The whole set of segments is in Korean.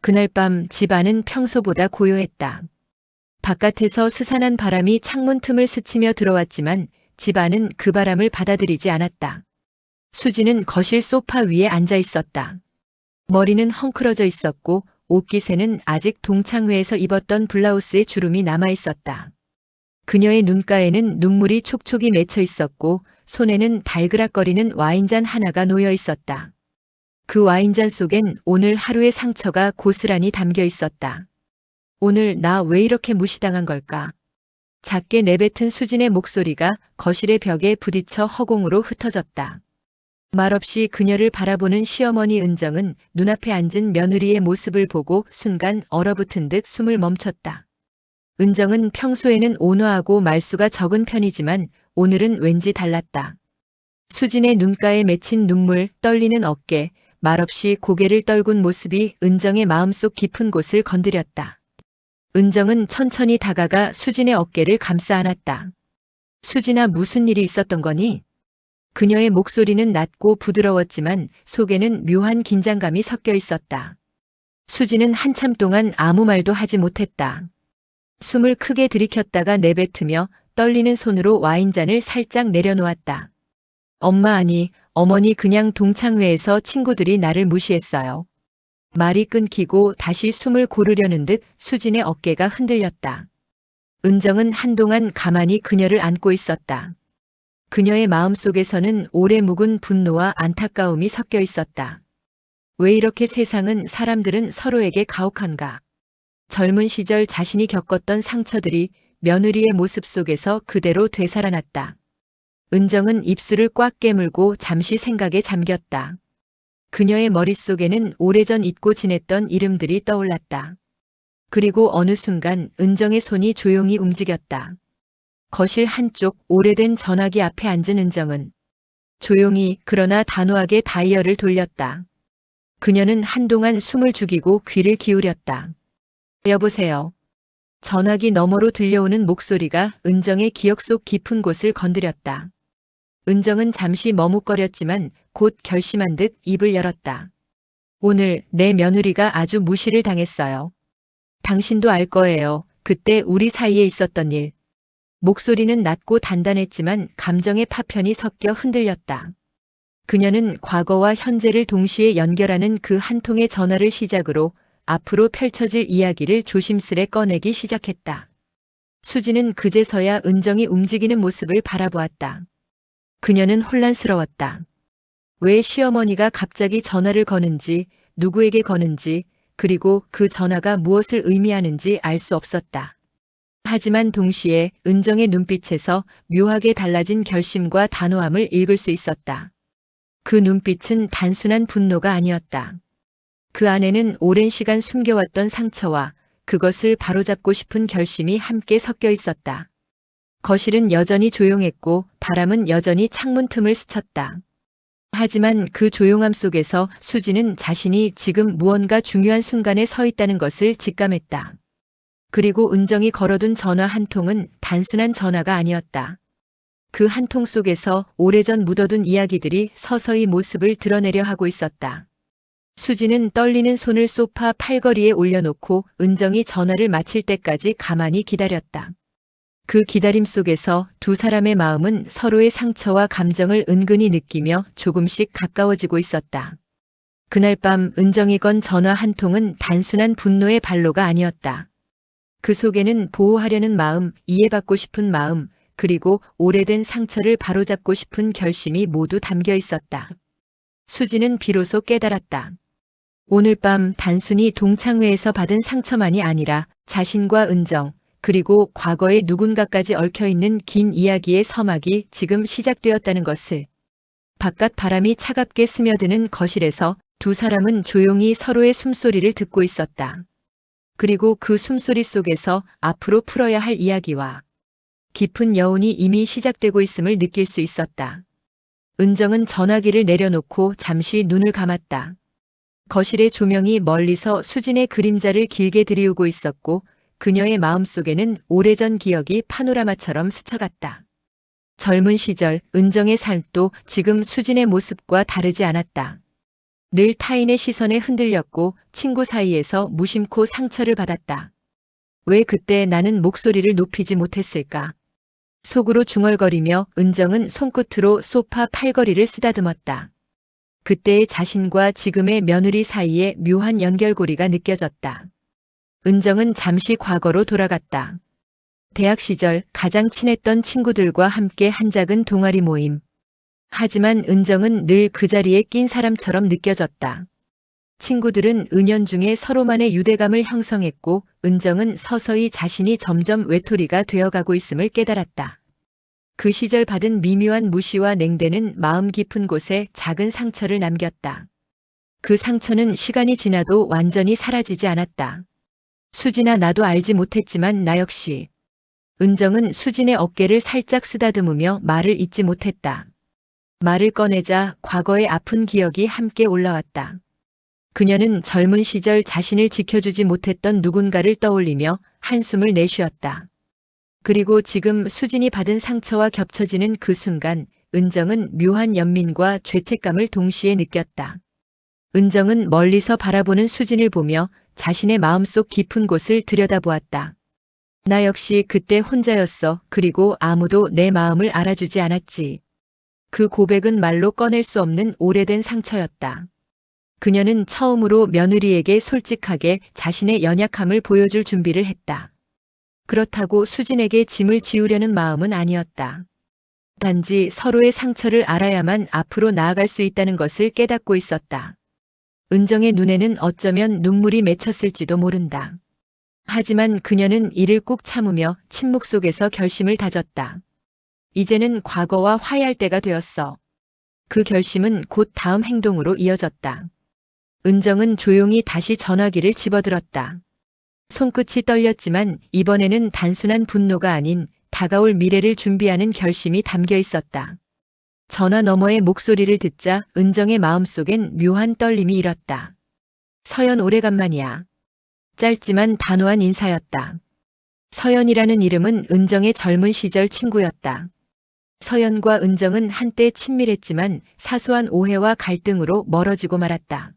그날 밤 집 안은 평소보다 고요했다. 바깥에서 스산한 바람이 창문 틈을 스치며 들어왔지만 집 안은 그 바람을 받아들이지 않았다. 수지는 거실 소파 위에 앉아 있었다. 머리는 헝클어져 있었고 옷깃에는 아직 동창회에서 입었던 블라우스의 주름이 남아 있었다. 그녀의 눈가에는 눈물이 촉촉이 맺혀 있었고 손에는 달그락거리는 와인잔 하나가 놓여 있었다. 그 와인잔 속엔 오늘 하루의 상처가 고스란히 담겨 있었다. 오늘 나 왜 이렇게 무시당한 걸까? 작게 내뱉은 수진의 목소리가 거실의 벽에 부딪혀 허공으로 흩어졌다. 말없이 그녀를 바라보는 시어머니 은정은 눈앞에 앉은 며느리의 모습을 보고 순간 얼어붙은 듯 숨을 멈췄다. 은정은 평소에는 온화하고 말수가 적은 편이지만 오늘은 왠지 달랐다. 수진의 눈가에 맺힌 눈물, 떨리는 어깨, 말없이 고개를 떨군 모습이 은정의 마음속 깊은 곳을 건드렸다. 은정은 천천히 다가가 수진의 어깨를 감싸 안았다. 수진아, 무슨 일이 있었던 거니? 그녀의 목소리는 낮고 부드러웠지만 속에는 묘한 긴장감이 섞여 있었다. 수진은 한참 동안 아무 말도 하지 못했다. 숨을 크게 들이켰다가 내뱉으며 떨리는 손으로 와인잔을 살짝 내려놓았다. 엄마, 아니, 어머니, 그냥 동창회에서 친구들이 나를 무시했어요. 말이 끊기고 다시 숨을 고르려는 듯 수진의 어깨가 흔들렸다. 은정은 한동안 가만히 그녀를 안고 있었다. 그녀의 마음속에서는 오래 묵은 분노와 안타까움이 섞여 있었다. 왜 이렇게 세상은, 사람들은 서로에게 가혹한가? 젊은 시절 자신이 겪었던 상처들이 며느리의 모습 속에서 그대로 되살아났다. 은정은 입술을 꽉 깨물고 잠시 생각에 잠겼다. 그녀의 머릿속에는 오래전 잊고 지냈던 이름들이 떠올랐다. 그리고 어느 순간 은정의 손이 조용히 움직였다. 거실 한쪽 오래된 전화기 앞에 앉은 은정은 조용히 그러나 단호하게 다이얼을 돌렸다. 그녀는 한동안 숨을 죽이고 귀를 기울였다. 여보세요. 전화기 너머로 들려오는 목소리가 은정의 기억 속 깊은 곳을 건드렸다. 은정은 잠시 머뭇거렸지만 곧 결심한 듯 입을 열었다. 오늘 내 며느리가 아주 무시를 당했어요. 당신도 알 거예요. 그때 우리 사이에 있었던 일. 목소리는 낮고 단단했지만 감정의 파편이 섞여 흔들렸다. 그녀는 과거와 현재를 동시에 연결하는 그 한 통의 전화를 시작으로 앞으로 펼쳐질 이야기를 조심스레 꺼내기 시작했다. 수지는 그제서야 은정이 움직이는 모습을 바라보았다. 그녀는 혼란스러웠다. 왜 시어머니가 갑자기 전화를 거는지, 누구에게 거는지, 그리고 그 전화가 무엇을 의미하는지 알 수 없었다. 하지만 동시에 은정의 눈빛에서 묘하게 달라진 결심과 단호함을 읽을 수 있었다. 그 눈빛은 단순한 분노가 아니었다. 그 안에는 오랜 시간 숨겨왔던 상처와 그것을 바로잡고 싶은 결심이 함께 섞여 있었다. 거실은 여전히 조용했고 바람은 여전히 창문 틈을 스쳤다. 하지만 그 조용함 속에서 수지는 자신이 지금 무언가 중요한 순간에 서 있다는 것을 직감했다. 그리고 은정이 걸어둔 전화 한 통은 단순한 전화가 아니었다. 그 한 통 속에서 오래전 묻어둔 이야기들이 서서히 모습을 드러내려 하고 있었다. 수지는 떨리는 손을 소파 팔걸이에 올려놓고 은정이 전화를 마칠 때까지 가만히 기다렸다. 그 기다림 속에서 두 사람의 마음은 서로의 상처와 감정을 은근히 느끼며 조금씩 가까워지고 있었다. 그날 밤 은정이 건 전화 한 통은 단순한 분노의 발로가 아니었다. 그 속에는 보호하려는 마음, 이해받고 싶은 마음, 그리고 오래된 상처를 바로잡고 싶은 결심이 모두 담겨 있었다. 수지는 비로소 깨달았다. 오늘 밤 단순히 동창회에서 받은 상처만이 아니라 자신과 은정, 그리고 과거의 누군가까지 얽혀있는 긴 이야기의 서막이 지금 시작되었다는 것을. 바깥 바람이 차갑게 스며드는 거실에서 두 사람은 조용히 서로의 숨소리를 듣고 있었다. 그리고 그 숨소리 속에서 앞으로 풀어야 할 이야기와 깊은 여운이 이미 시작되고 있음을 느낄 수 있었다. 은정은 전화기를 내려놓고 잠시 눈을 감았다. 거실의 조명이 멀리서 수진의 그림자를 길게 들이우고 있었고 그녀의 마음속에는 오래전 기억이 파노라마처럼 스쳐갔다. 젊은 시절 은정의 삶도 지금 수진의 모습과 다르지 않았다. 늘 타인의 시선에 흔들렸고 친구 사이에서 무심코 상처를 받았다. 왜 그때 나는 목소리를 높이지 못했을까? 속으로 중얼거리며 은정은 손끝으로 소파 팔걸이를 쓰다듬었다. 그때의 자신과 지금의 며느리 사이에 묘한 연결고리가 느껴졌다. 은정은 잠시 과거로 돌아갔다. 대학 시절 가장 친했던 친구들과 함께 한 작은 동아리 모임. 하지만 은정은 늘 그 자리에 낀 사람처럼 느껴졌다. 친구들은 은연중에 서로만의 유대감을 형성했고 은정은 서서히 자신이 점점 외톨이가 되어가고 있음을 깨달았다. 그 시절 받은 미묘한 무시와 냉대는 마음 깊은 곳에 작은 상처를 남겼다. 그 상처는 시간이 지나도 완전히 사라지지 않았다. 수진아, 나도 알지 못했지만 나 역시. 은정은 수진의 어깨를 살짝 쓰다듬으며 말을 잇지 못했다. 말을 꺼내자 과거의 아픈 기억이 함께 올라왔다. 그녀는 젊은 시절 자신을 지켜주지 못했던 누군가를 떠올리며 한숨을 내쉬었다. 그리고 지금 수진이 받은 상처와 겹쳐지는 그 순간 은정은 묘한 연민과 죄책감을 동시에 느꼈다. 은정은 멀리서 바라보는 수진을 보며 자신의 마음속 깊은 곳을 들여다보았다. 나 역시 그때 혼자였어. 그리고 아무도 내 마음을 알아주지 않았지. 그 고백은 말로 꺼낼 수 없는 오래된 상처였다. 그녀는 처음으로 며느리에게 솔직하게 자신의 연약함을 보여줄 준비를 했다. 그렇다고 수진에게 짐을 지우려는 마음은 아니었다. 단지 서로의 상처를 알아야만 앞으로 나아갈 수 있다는 것을 깨닫고 있었다. 은정의 눈에는 어쩌면 눈물이 맺혔을지도 모른다. 하지만 그녀는 이를 꾹 참으며 침묵 속에서 결심을 다졌다. 이제는 과거와 화해할 때가 되었어. 그 결심은 곧 다음 행동으로 이어졌다. 은정은 조용히 다시 전화기를 집어들었다. 손끝이 떨렸지만 이번에는 단순한 분노가 아닌 다가올 미래를 준비하는 결심이 담겨 있었다. 전화 너머의 목소리를 듣자 은정의 마음속엔 묘한 떨림이 일었다. 서연, 오래간만이야. 짧지만 단호한 인사였다. 서연이라는 이름은 은정의 젊은 시절 친구였다. 서연과 은정은 한때 친밀했지만 사소한 오해와 갈등으로 멀어지고 말았다.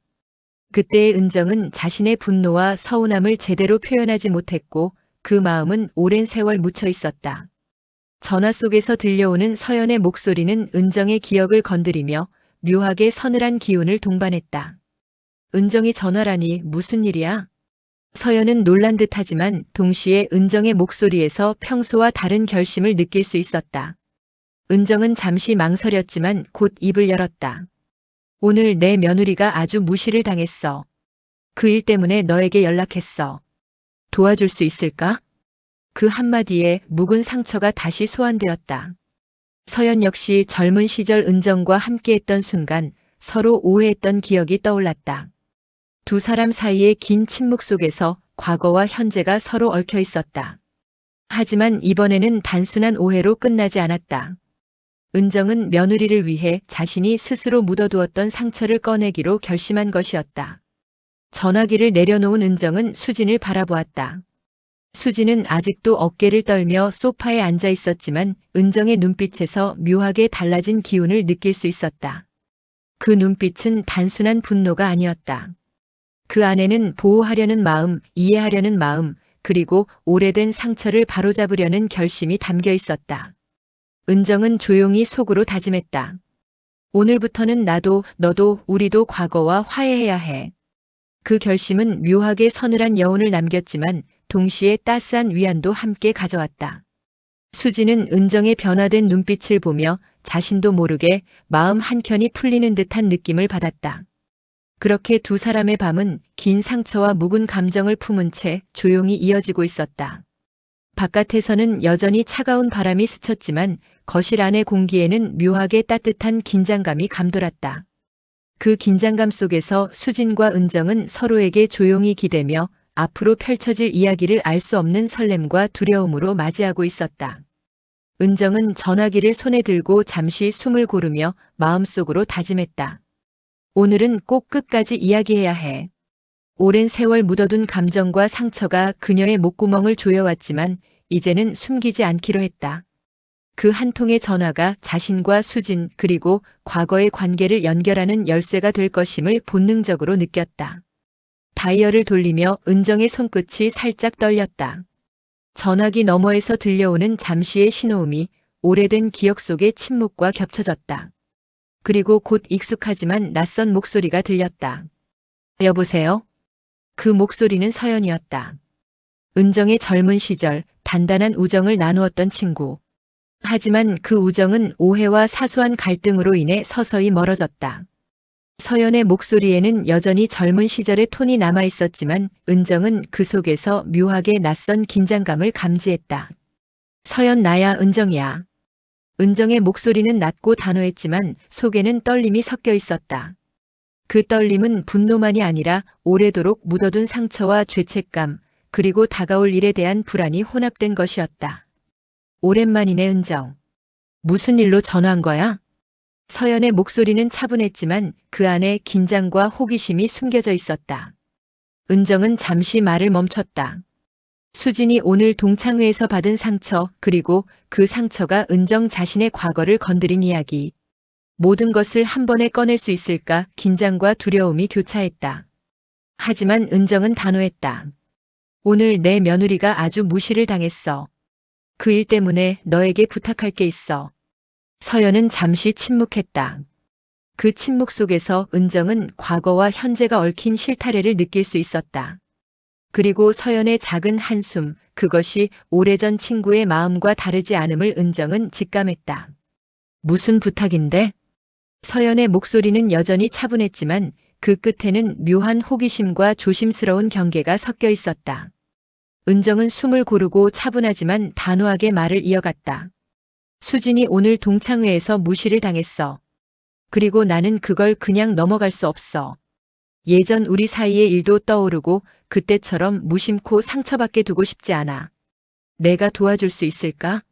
그때의 은정은 자신의 분노와 서운함을 제대로 표현하지 못했고 그 마음은 오랜 세월 묻혀 있었다. 전화 속에서 들려오는 서연의 목소리는 은정의 기억을 건드리며 묘하게 서늘한 기운을 동반했다. 은정이 전화라니 무슨 일이야? 서연은 놀란 듯하지만 동시에 은정의 목소리에서 평소와 다른 결심을 느낄 수 있었다. 은정은 잠시 망설였지만 곧 입을 열었다. 오늘 내 며느리가 아주 무시를 당했어. 그 일 때문에 너에게 연락했어. 도와줄 수 있을까? 그 한마디에 묵은 상처가 다시 소환되었다. 서연 역시 젊은 시절 은정과 함께했던 순간 서로 오해했던 기억이 떠올랐다. 두 사람 사이의 긴 침묵 속에서 과거와 현재가 서로 얽혀 있었다. 하지만 이번에는 단순한 오해로 끝나지 않았다. 은정은 며느리를 위해 자신이 스스로 묻어두었던 상처를 꺼내기로 결심한 것이었다. 전화기를 내려놓은 은정은 수진을 바라보았다. 수진은 아직도 어깨를 떨며 소파에 앉아 있었지만 은정의 눈빛에서 묘하게 달라진 기운을 느낄 수 있었다. 그 눈빛은 단순한 분노가 아니었다. 그 안에는 보호하려는 마음, 이해하려는 마음, 그리고 오래된 상처를 바로잡으려는 결심이 담겨 있었다. 은정은 조용히 속으로 다짐했다. 오늘부터는 나도 너도 우리도 과거와 화해해야 해. 그 결심은 묘하게 서늘한 여운을 남겼지만 동시에 따스한 위안도 함께 가져왔다. 수지는 은정의 변화된 눈빛을 보며 자신도 모르게 마음 한켠이 풀리는 듯한 느낌을 받았다. 그렇게 두 사람의 밤은 긴 상처와 묵은 감정을 품은 채 조용히 이어지고 있었다. 바깥에서는 여전히 차가운 바람이 스쳤지만 거실 안의 공기에는 묘하게 따뜻한 긴장감이 감돌았다. 그 긴장감 속에서 수진과 은정은 서로에게 조용히 기대며 앞으로 펼쳐질 이야기를 알 수 없는 설렘과 두려움으로 맞이하고 있었다. 은정은 전화기를 손에 들고 잠시 숨을 고르며 마음속으로 다짐했다. 오늘은 꼭 끝까지 이야기해야 해. 오랜 세월 묻어둔 감정과 상처가 그녀의 목구멍을 조여왔지만 이제는 숨기지 않기로 했다. 그 한 통의 전화가 자신과 수진 그리고 과거의 관계를 연결하는 열쇠가 될 것임을 본능적으로 느꼈다. 다이얼을 돌리며 은정의 손끝이 살짝 떨렸다. 전화기 너머에서 들려오는 잠시의 신호음이 오래된 기억 속의 침묵과 겹쳐졌다. 그리고 곧 익숙하지만 낯선 목소리가 들렸다. 여보세요? 그 목소리는 서연이었다. 은정의 젊은 시절 단단한 우정을 나누었던 친구. 하지만 그 우정은 오해와 사소한 갈등으로 인해 서서히 멀어졌다. 서연의 목소리에는 여전히 젊은 시절의 톤이 남아 있었지만 은정은 그 속에서 묘하게 낯선 긴장감을 감지했다. 서연 나야 은정이야. 은정의 목소리는 낮고 단호했지만 속에는 떨림이 섞여 있었다. 그 떨림은 분노만이 아니라 오래도록 묻어둔 상처와 죄책감, 그리고 다가올 일에 대한 불안이 혼합된 것이었다. 오랜만이네 은정. 무슨 일로 전화한 거야? 서연의 목소리는 차분했지만 그 안에 긴장과 호기심이 숨겨져 있었다. 은정은 잠시 말을 멈췄다. 수진이 오늘 동창회에서 받은 상처, 그리고 그 상처가 은정 자신의 과거를 건드린 이야기. 모든 것을 한 번에 꺼낼 수 있을까 긴장과 두려움이 교차했다. 하지만 은정은 단호했다. 오늘 내 며느리가 아주 무시를 당했어. 그 일 때문에 너에게 부탁할 게 있어. 서연은 잠시 침묵했다. 그 침묵 속에서 은정은 과거와 현재가 얽힌 실타래를 느낄 수 있었다. 그리고 서연의 작은 한숨, 그것이 오래전 친구의 마음과 다르지 않음을 은정은 직감했다. 무슨 부탁인데? 서연의 목소리는 여전히 차분했지만 그 끝에는 묘한 호기심과 조심스러운 경계가 섞여 있었다. 은정은 숨을 고르고 차분하지만 단호하게 말을 이어갔다. 수진이 오늘 동창회에서 무시를 당했어. 그리고 나는 그걸 그냥 넘어갈 수 없어. 예전 우리 사이의 일도 떠오르고 그때처럼 무심코 상처받게 두고 싶지 않아. 내가 도와줄 수 있을까?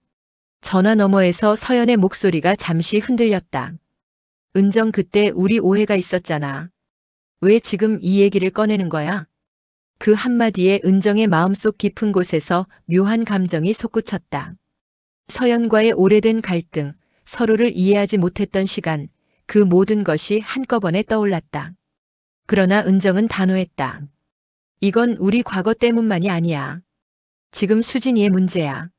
전화 너머에서 서연의 목소리가 잠시 흔들렸다. 은정 그때 우리 오해가 있었잖아. 왜 지금 이 얘기를 꺼내는 거야? 그 한마디에 은정의 마음속 깊은 곳에서 묘한 감정이 솟구쳤다. 서연과의 오래된 갈등, 서로를 이해하지 못했던 시간, 그 모든 것이 한꺼번에 떠올랐다. 그러나 은정은 단호했다. 이건 우리 과거 때문만이 아니야. 지금 수진이의 문제야.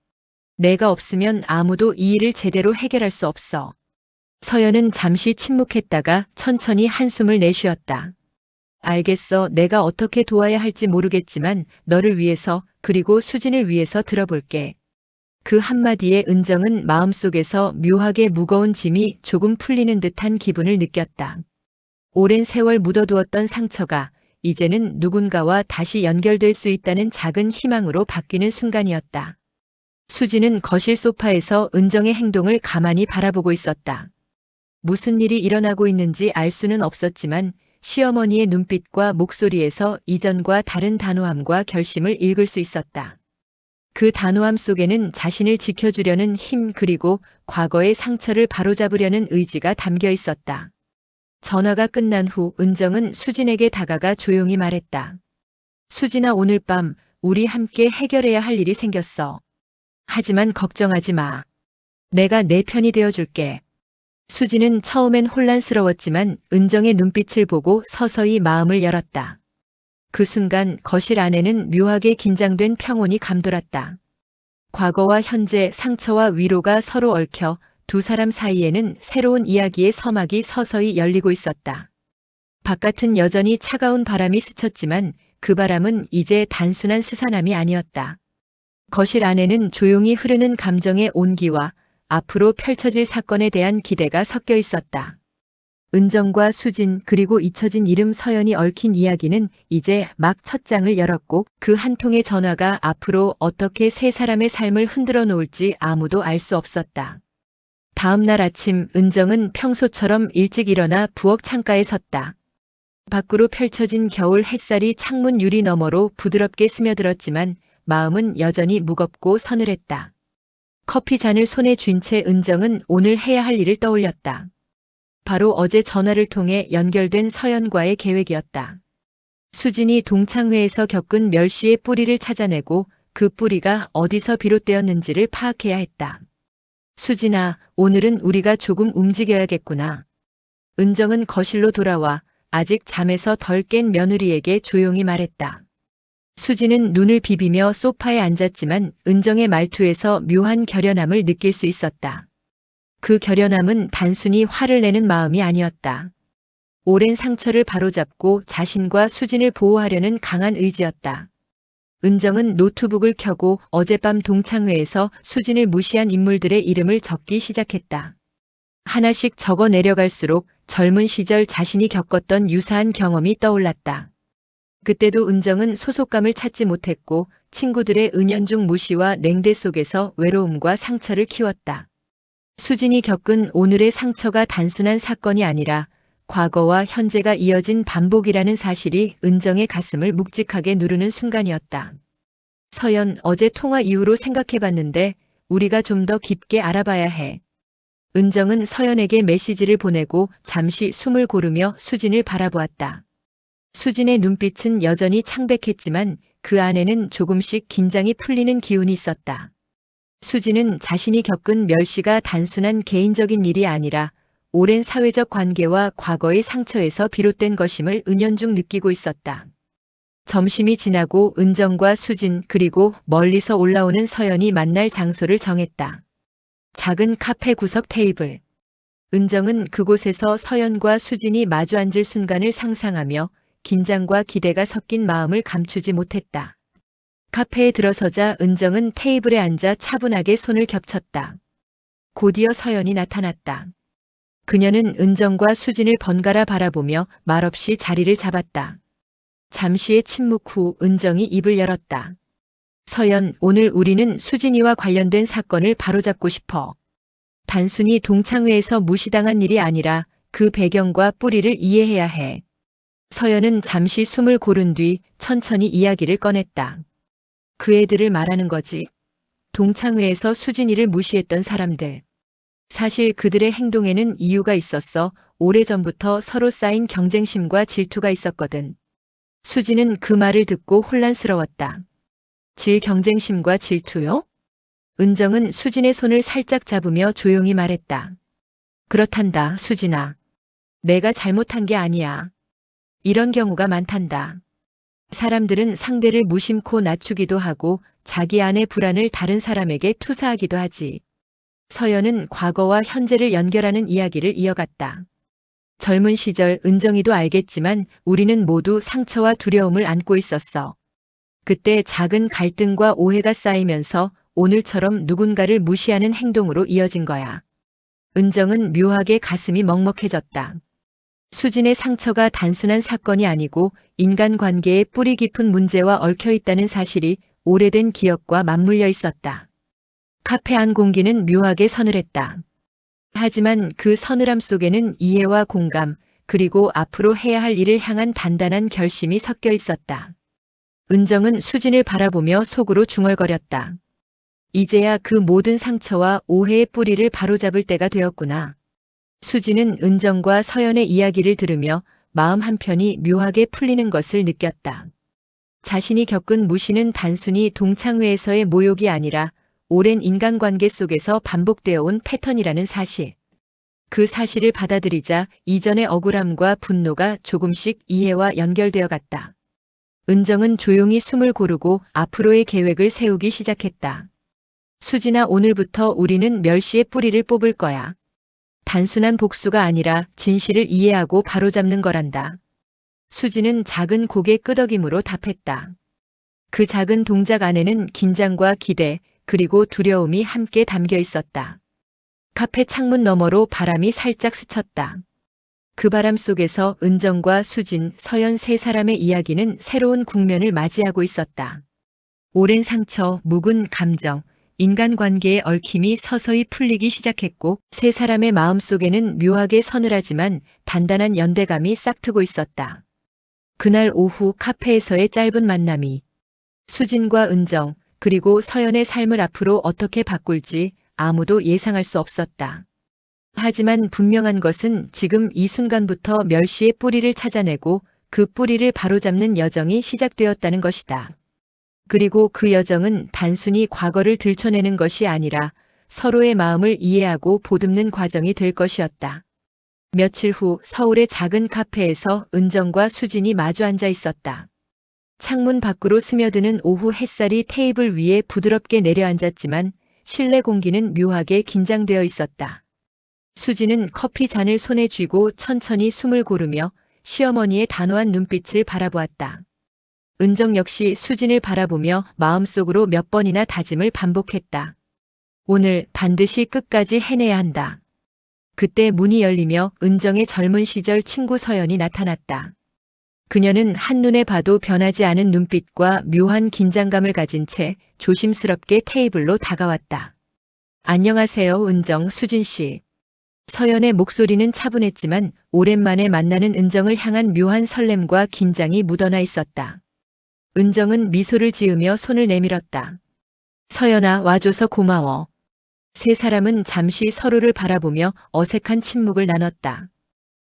내가 없으면 아무도 이 일을 제대로 해결할 수 없어. 서연은 잠시 침묵했다가 천천히 한숨을 내쉬었다. 알겠어. 내가 어떻게 도와야 할지 모르겠지만 너를 위해서 그리고 수진을 위해서 들어볼게. 그 한마디에 은정은 마음속에서 묘하게 무거운 짐이 조금 풀리는 듯한 기분을 느꼈다. 오랜 세월 묻어두었던 상처가 이제는 누군가와 다시 연결될 수 있다는 작은 희망으로 바뀌는 순간이었다. 수진은 거실 소파에서 은정의 행동을 가만히 바라보고 있었다. 무슨 일이 일어나고 있는지 알 수는 없었지만 시어머니의 눈빛과 목소리에서 이전과 다른 단호함과 결심을 읽을 수 있었다. 그 단호함 속에는 자신을 지켜주려는 힘 그리고 과거의 상처를 바로잡으려는 의지가 담겨 있었다. 전화가 끝난 후 은정은 수진에게 다가가 조용히 말했다. 수진아, 오늘 밤 우리 함께 해결해야 할 일이 생겼어. 하지만 걱정하지 마. 내가 내 편이 되어줄게. 수진은 처음엔 혼란스러웠지만 은정의 눈빛을 보고 서서히 마음을 열었다. 그 순간 거실 안에는 묘하게 긴장된 평온이 감돌았다. 과거와 현재, 상처와 위로가 서로 얽혀 두 사람 사이에는 새로운 이야기의 서막이 서서히 열리고 있었다. 바깥은 여전히 차가운 바람이 스쳤지만 그 바람은 이제 단순한 스산함이 아니었다. 거실 안에는 조용히 흐르는 감정의 온기와 앞으로 펼쳐질 사건에 대한 기대가 섞여 있었다. 은정과 수진 그리고 잊혀진 이름 서연이 얽힌 이야기는 이제 막 첫 장을 열었고 그 한 통의 전화가 앞으로 어떻게 세 사람의 삶을 흔들어 놓을지 아무도 알 수 없었다. 다음 날 아침 은정은 평소처럼 일찍 일어나 부엌 창가에 섰다. 밖으로 펼쳐진 겨울 햇살이 창문 유리 너머로 부드럽게 스며들었지만 마음은 여전히 무겁고 서늘했다. 커피 잔을 손에 쥔 채 은정은 오늘 해야 할 일을 떠올렸다. 바로 어제 전화를 통해 연결된 서연과의 계획이었다. 수진이 동창회에서 겪은 멸시의 뿌리를 찾아내고 그 뿌리가 어디서 비롯되었는지를 파악해야 했다. 수진아, 오늘은 우리가 조금 움직여야겠구나. 은정은 거실로 돌아와 아직 잠에서 덜 깬 며느리에게 조용히 말했다. 수진은 눈을 비비며 소파에 앉았지만 은정의 말투에서 묘한 결연함을 느낄 수 있었다. 그 결연함은 단순히 화를 내는 마음이 아니었다. 오랜 상처를 바로잡고 자신과 수진을 보호하려는 강한 의지였다. 은정은 노트북을 켜고 어젯밤 동창회에서 수진을 무시한 인물들의 이름을 적기 시작했다. 하나씩 적어 내려갈수록 젊은 시절 자신이 겪었던 유사한 경험이 떠올랐다. 그때도 은정은 소속감을 찾지 못했고 친구들의 은연중 무시와 냉대 속에서 외로움과 상처를 키웠다. 수진이 겪은 오늘의 상처가 단순한 사건이 아니라 과거와 현재가 이어진 반복이라는 사실이 은정의 가슴을 묵직하게 누르는 순간이었다. 서연, 어제 통화 이후로 생각해봤는데 우리가 좀 더 깊게 알아봐야 해. 은정은 서연에게 메시지를 보내고 잠시 숨을 고르며 수진을 바라보았다. 수진의 눈빛은 여전히 창백했지만 그 안에는 조금씩 긴장이 풀리는 기운이 있었다. 수진은 자신이 겪은 멸시가 단순한 개인적인 일이 아니라 오랜 사회적 관계와 과거의 상처에서 비롯된 것임을 은연중 느끼고 있었다. 점심이 지나고 은정과 수진 그리고 멀리서 올라오는 서연이 만날 장소를 정했다. 작은 카페 구석 테이블. 은정은 그곳에서 서연과 수진이 마주 앉을 순간을 상상하며 긴장과 기대가 섞인 마음을 감추지 못했다. 카페에 들어서자 은정은 테이블에 앉아 차분하게 손을 겹쳤다. 곧이어 서연이 나타났다. 그녀는 은정과 수진을 번갈아 바라보며 말없이 자리를 잡았다. 잠시의 침묵 후 은정이 입을 열었다. 서연, 오늘 우리는 수진이와 관련된 사건을 바로잡고 싶어. 단순히 동창회에서 무시당한 일이 아니라 그 배경과 뿌리를 이해해야 해. 서연은 잠시 숨을 고른 뒤 천천히 이야기를 꺼냈다. 그 애들을 말하는 거지. 동창회에서 수진이를 무시했던 사람들. 사실 그들의 행동에는 이유가 있었어. 오래전부터 서로 쌓인 경쟁심과 질투가 있었거든. 수진은 그 말을 듣고 혼란스러웠다. 경쟁심과 질투요? 은정은 수진의 손을 살짝 잡으며 조용히 말했다. 그렇단다, 수진아. 내가 잘못한 게 아니야. 이런 경우가 많단다. 사람들은 상대를 무심코 낮추기도 하고 자기 안의 불안을 다른 사람에게 투사하기도 하지. 서연은 과거와 현재를 연결하는 이야기를 이어갔다. 젊은 시절 은정이도 알겠지만 우리는 모두 상처와 두려움을 안고 있었어. 그때 작은 갈등과 오해가 쌓이면서 오늘처럼 누군가를 무시하는 행동으로 이어진 거야. 은정은 묘하게 가슴이 먹먹해졌다. 수진의 상처가 단순한 사건이 아니고 인간관계의 뿌리 깊은 문제와 얽혀 있다는 사실이 오래된 기억과 맞물려 있었다. 카페 안 공기는 묘하게 서늘했다. 하지만 그 서늘함 속에는 이해와 공감, 그리고 앞으로 해야 할 일을 향한 단단한 결심이 섞여 있었다. 은정은 수진을 바라보며 속으로 중얼거렸다. 이제야 그 모든 상처와 오해의 뿌리를 바로잡을 때가 되었구나. 수진은 은정과 서연의 이야기를 들으며 마음 한편이 묘하게 풀리는 것을 느꼈다. 자신이 겪은 무시는 단순히 동창회에서의 모욕이 아니라 오랜 인간관계 속에서 반복되어 온 패턴이라는 사실. 그 사실을 받아들이자 이전의 억울함과 분노가 조금씩 이해와 연결되어 갔다. 은정은 조용히 숨을 고르고 앞으로의 계획을 세우기 시작했다. 수진아, 오늘부터 우리는 멸시의 뿌리를 뽑을 거야. 단순한 복수가 아니라 진실을 이해하고 바로잡는 거란다. 수진은 작은 고개 끄덕임으로 답했다. 그 작은 동작 안에는 긴장과 기대, 그리고 두려움이 함께 담겨 있었다. 카페 창문 너머로 바람이 살짝 스쳤다. 그 바람 속에서 은정과 수진, 서연 세 사람의 이야기는 새로운 국면을 맞이하고 있었다. 오랜 상처, 묵은 감정, 인간관계의 얽힘이 서서히 풀리기 시작했고 세 사람의 마음속에는 묘하게 서늘하지만 단단한 연대감이 싹트고 있었다. 그날 오후 카페에서의 짧은 만남이 수진과 은정, 그리고 서연의 삶을 앞으로 어떻게 바꿀지 아무도 예상할 수 없었다. 하지만 분명한 것은 지금 이 순간부터 멸시의 뿌리를 찾아내고 그 뿌리를 바로잡는 여정이 시작되었다는 것이다. 그리고 그 여정은 단순히 과거를 들춰내는 것이 아니라 서로의 마음을 이해하고 보듬는 과정이 될 것이었다. 며칠 후 서울의 작은 카페에서 은정과 수진이 마주 앉아 있었다. 창문 밖으로 스며드는 오후 햇살이 테이블 위에 부드럽게 내려앉았지만 실내 공기는 묘하게 긴장되어 있었다. 수진은 커피 잔을 손에 쥐고 천천히 숨을 고르며 시어머니의 단호한 눈빛을 바라보았다. 은정 역시 수진을 바라보며 마음속으로 몇 번이나 다짐을 반복했다. 오늘 반드시 끝까지 해내야 한다. 그때 문이 열리며 은정의 젊은 시절 친구 서연이 나타났다. 그녀는 한눈에 봐도 변하지 않은 눈빛과 묘한 긴장감을 가진 채 조심스럽게 테이블로 다가왔다. 안녕하세요, 은정, 수진 씨. 서연의 목소리는 차분했지만 오랜만에 만나는 은정을 향한 묘한 설렘과 긴장이 묻어나 있었다. 은정은 미소를 지으며 손을 내밀었다. 서연아, 와줘서 고마워. 세 사람은 잠시 서로를 바라보며 어색한 침묵을 나눴다.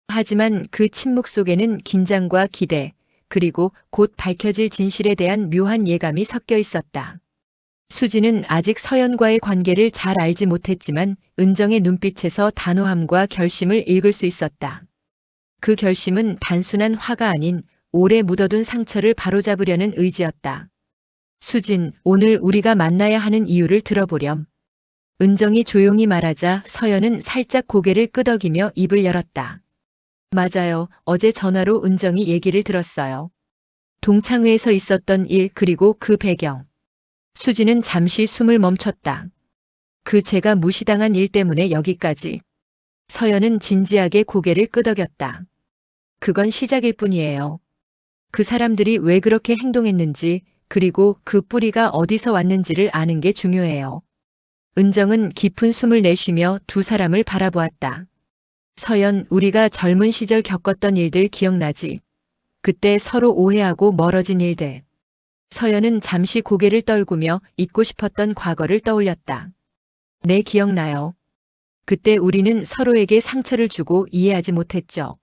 하지만 그 침묵 속에는 긴장과 기대, 그리고 곧 밝혀질 진실에 대한 묘한 예감이 섞여 있었다. 수지는 아직 서연과의 관계를 잘 알지 못했지만 은정의 눈빛에서 단호함과 결심을 읽을 수 있었다. 그 결심은 단순한 화가 아닌 오래 묻어둔 상처를 바로잡으려는 의지였다. 수진, 오늘 우리가 만나야 하는 이유를 들어보렴. 은정이 조용히 말하자 서연은 살짝 고개를 끄덕이며 입을 열었다. 맞아요. 어제 전화로 은정이 얘기를 들었어요. 동창회에서 있었던 일 그리고 그 배경. 수지는 잠시 숨을 멈췄다. 그 제가 무시당한 일 때문에 여기까지. 서연은 진지하게 고개를 끄덕였다. 그건 시작일 뿐이에요. 그 사람들이 왜 그렇게 행동했는지 그리고 그 뿌리가 어디서 왔는지를 아는 게 중요해요. 은정은 깊은 숨을 내쉬며 두 사람을 바라보았다. 서연, 우리가 젊은 시절 겪었던 일들 기억나지? 그때 서로 오해하고 멀어진 일들. 서연은 잠시 고개를 떨구며 잊고 싶었던 과거를 떠올렸다. 네, 기억나요. 그때 우리는 서로에게 상처를 주고 이해하지 못했죠.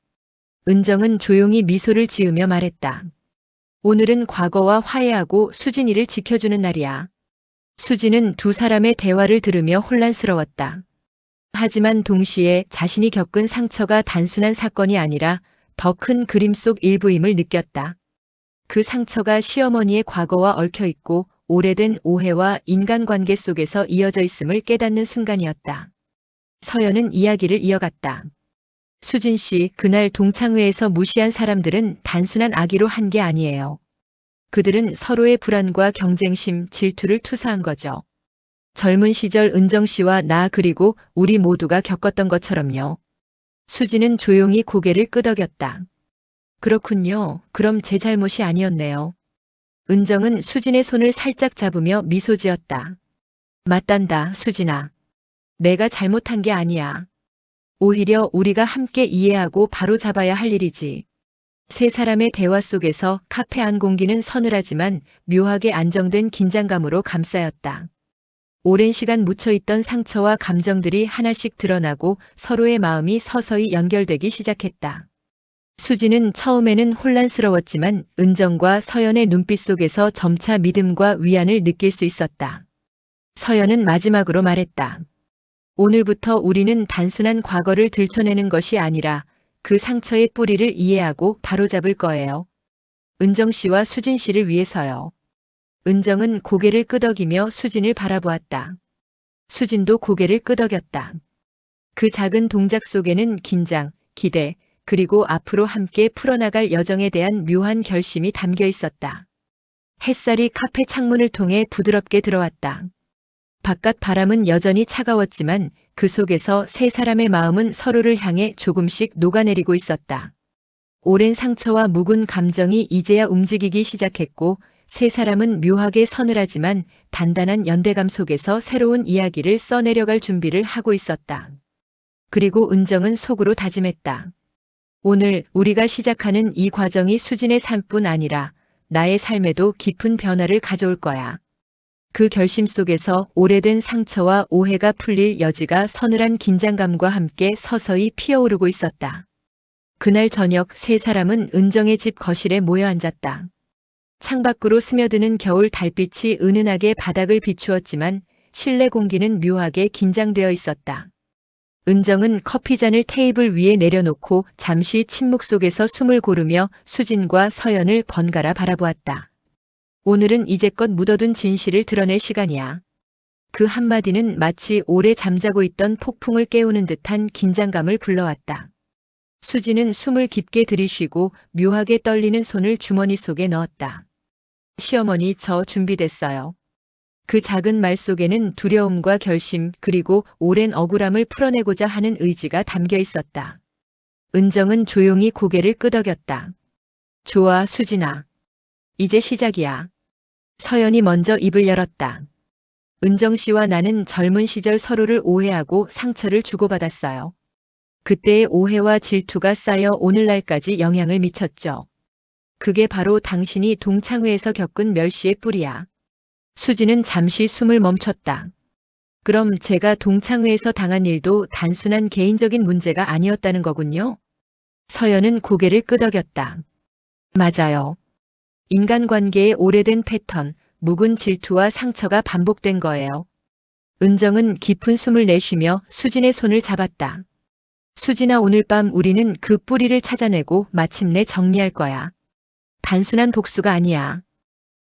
은정은 조용히 미소를 지으며 말했다. 오늘은 과거와 화해하고 수진이를 지켜주는 날이야. 수진은 두 사람의 대화를 들으며 혼란스러웠다. 하지만 동시에 자신이 겪은 상처가 단순한 사건이 아니라 더 큰 그림 속 일부임을 느꼈다. 그 상처가 시어머니의 과거와 얽혀 있고 오래된 오해와 인간관계 속에서 이어져 있음을 깨닫는 순간이었다. 서연은 이야기를 이어갔다. 수진 씨, 그날 동창회에서 무시한 사람들은 단순한 악의로 한 게 아니에요. 그들은 서로의 불안과 경쟁심, 질투를 투사한 거죠. 젊은 시절 은정 씨와 나 그리고 우리 모두가 겪었던 것처럼요. 수지는 조용히 고개를 끄덕였다. 그렇군요. 그럼 제 잘못이 아니었네요. 은정은 수진의 손을 살짝 잡으며 미소 지었다. 맞단다, 수진아. 내가 잘못한 게 아니야. 오히려 우리가 함께 이해하고 바로 잡아야 할 일이지. 세 사람의 대화 속에서 카페 안 공기는 서늘하지만 묘하게 안정된 긴장감으로 감싸였다. 오랜 시간 묻혀있던 상처와 감정들이 하나씩 드러나고 서로의 마음이 서서히 연결되기 시작했다. 수지는 처음에는 혼란스러웠지만 은정과 서연의 눈빛 속에서 점차 믿음과 위안을 느낄 수 있었다. 서연은 마지막으로 말했다. 오늘부터 우리는 단순한 과거를 들춰내는 것이 아니라 그 상처의 뿌리를 이해하고 바로잡을 거예요. 은정 씨와 수진 씨를 위해서요. 은정은 고개를 끄덕이며 수진을 바라보았다. 수진도 고개를 끄덕였다. 그 작은 동작 속에는 긴장, 기대, 그리고 앞으로 함께 풀어나갈 여정에 대한 묘한 결심이 담겨 있었다. 햇살이 카페 창문을 통해 부드럽게 들어왔다. 바깥 바람은 여전히 차가웠지만 그 속에서 세 사람의 마음은 서로를 향해 조금씩 녹아내리고 있었다. 오랜 상처와 묵은 감정이 이제야 움직이기 시작했고 세 사람은 묘하게 서늘하지만 단단한 연대감 속에서 새로운 이야기를 써내려갈 준비를 하고 있었다. 그리고 은정은 속으로 다짐했다. 오늘 우리가 시작하는 이 과정이 수진의 삶뿐 아니라 나의 삶에도 깊은 변화를 가져올 거야. 그 결심 속에서 오래된 상처와 오해가 풀릴 여지가 서늘한 긴장감과 함께 서서히 피어오르고 있었다. 그날 저녁 세 사람은 은정의 집 거실에 모여 앉았다. 창밖으로 스며드는 겨울 달빛이 은은하게 바닥을 비추었지만 실내 공기는 묘하게 긴장되어 있었다. 은정은 커피잔을 테이블 위에 내려놓고 잠시 침묵 속에서 숨을 고르며 수진과 서연을 번갈아 바라보았다. 오늘은 이제껏 묻어둔 진실을 드러낼 시간이야. 그 한마디는 마치 오래 잠자고 있던 폭풍을 깨우는 듯한 긴장감을 불러왔다. 수진은 숨을 깊게 들이쉬고 묘하게 떨리는 손을 주머니 속에 넣었다. 시어머니, 저 준비됐어요. 그 작은 말 속에는 두려움과 결심 그리고 오랜 억울함을 풀어내고자 하는 의지가 담겨 있었다. 은정은 조용히 고개를 끄덕였다. 좋아, 수진아. 이제 시작이야. 서연이 먼저 입을 열었다. 은정 씨와 나는 젊은 시절 서로를 오해하고 상처를 주고받았어요. 그때의 오해와 질투가 쌓여 오늘날까지 영향을 미쳤죠. 그게 바로 당신이 동창회에서 겪은 멸시의 뿌리야. 수지는 잠시 숨을 멈췄다. 그럼 제가 동창회에서 당한 일도 단순한 개인적인 문제가 아니었다는 거군요? 서연은 고개를 끄덕였다. 맞아요. 인간관계의 오래된 패턴, 묵은 질투와 상처가 반복된 거예요. 은정은 깊은 숨을 내쉬며 수진의 손을 잡았다. 수진아, 오늘 밤 우리는 그 뿌리를 찾아내고 마침내 정리할 거야. 단순한 복수가 아니야.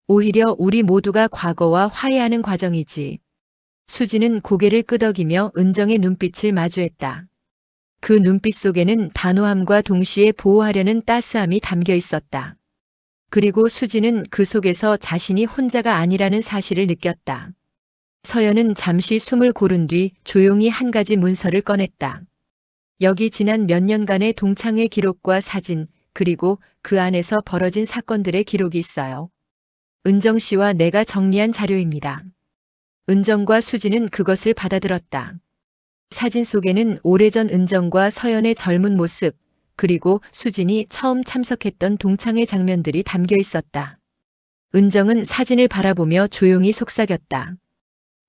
오히려 우리 모두가 과거와 화해하는 과정이지. 수진은 고개를 끄덕이며 은정의 눈빛을 마주했다. 그 눈빛 속에는 단호함과 동시에 보호하려는 따스함이 담겨 있었다. 그리고 수진은 그 속에서 자신이 혼자가 아니라는 사실을 느꼈다. 서연은 잠시 숨을 고른 뒤 조용히 한 가지 문서를 꺼냈다. 여기 지난 몇 년간의 동창회 기록과 사진, 그리고 그 안에서 벌어진 사건들의 기록이 있어요. 은정 씨와 내가 정리한 자료입니다. 은정과 수진은 그것을 받아들었다. 사진 속에는 오래전 은정과 서연의 젊은 모습, 그리고 수진이 처음 참석했던 동창회 장면들이 담겨 있었다. 은정은 사진을 바라보며 조용히 속삭였다.